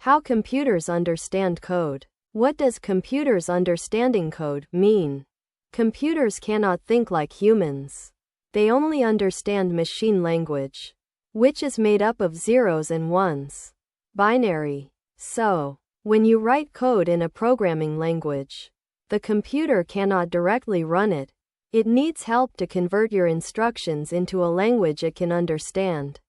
How computers understand code. What does computers understanding code mean? Computers cannot think like humans. They only understand machine language, which is made up of zeros and ones. Binary. So, when you write code in a programming language, the computer cannot directly run it. It needs help to convert your instructions into a language it can understand.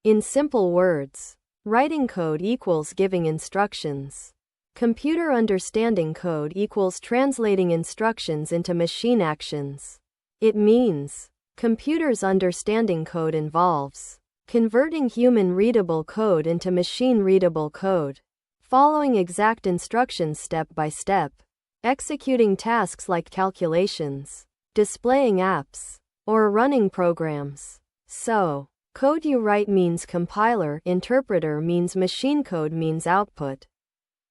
In simple words, writing code equals giving instructions. Computer understanding code equals translating instructions into machine actions. It means, computers understanding code involves converting human-readable code into machine-readable code, following exact instructions step by step, executing tasks like calculations, displaying apps, or running programs. So, code you write means compiler, interpreter means machine code means output.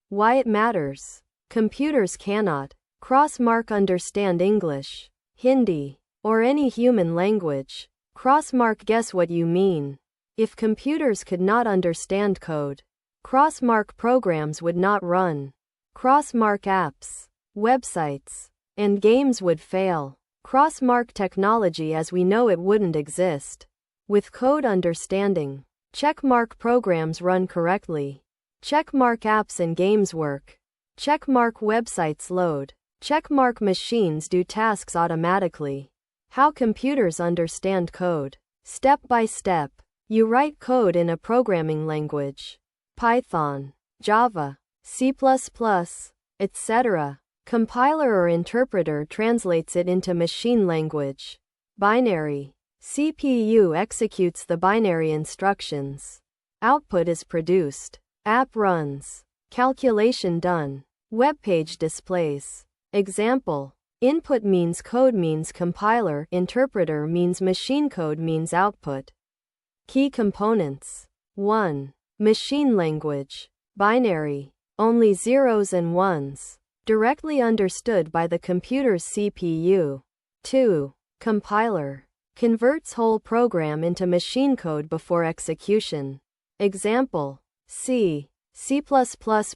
Why it matters. Computers cannot cross-mark understand English, Hindi, or any human language. Cross-mark guess what you mean. If computers could not understand code, cross-mark programs would not run. Cross-mark apps, websites, and games would fail. Cross-mark technology as we know it wouldn't exist. With code understanding, checkmark programs run correctly. Checkmark apps and games work. Checkmark websites load. Checkmark machines do tasks automatically. How computers understand code. Step by step. You write code in a programming language. Python, Java, C++, etc. Compiler or interpreter translates it into machine language. Binary. CPU executes the binary instructions. Output is produced. App runs. Calculation done. Web page displays. Example. Input means code means compiler, interpreter means machine code means output. Key components. 1. Machine language. Binary. Only zeros and ones. Directly understood by the computer's CPU. 2. Compiler. Converts whole program into machine code before execution. Example. C, C++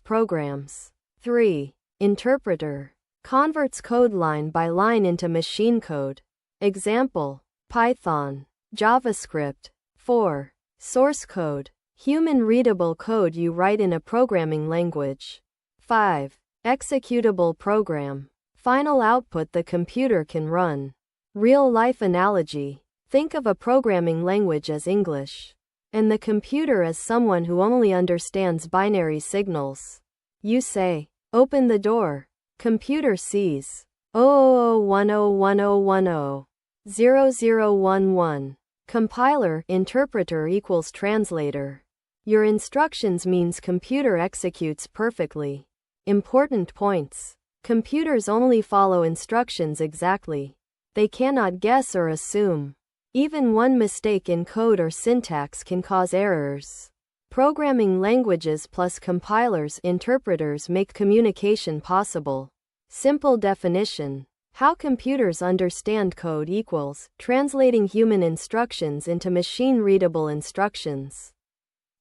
programs. 3. Interpreter. Converts code line by line into machine code. Example. Python, JavaScript. 4. Source code. Human-readable code you write in a programming language. 5. Executable program. Final output the computer can run. Real-life analogy. Think of a programming language as English, and the computer as someone who only understands binary signals. You say, "Open the door." Computer sees 000101010. 0011. Compiler, interpreter equals translator. Your instructions means computer executes perfectly. Important points. Computers only follow instructions exactly. They cannot guess or assume. Even one mistake in code or syntax can cause errors. Programming languages plus compilers, interpreters make communication possible. Simple definition. How computers understand code equals translating human instructions into machine-readable instructions,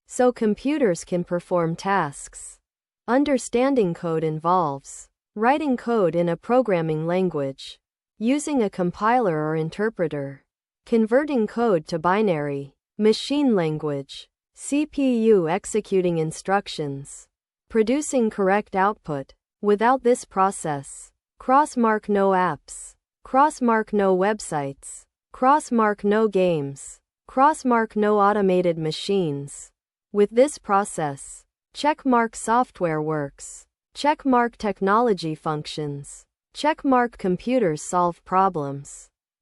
so computers can perform tasks. Understanding code involves writing code in a programming language, using a compiler or interpreter, converting code to binary, machine language, CPU executing instructions, producing correct output. Without this process, cross-mark no apps, cross-mark no websites, cross-mark no games, cross-mark no automated machines. With this process, checkmark software works, checkmark technology functions, checkmark computers solve problems.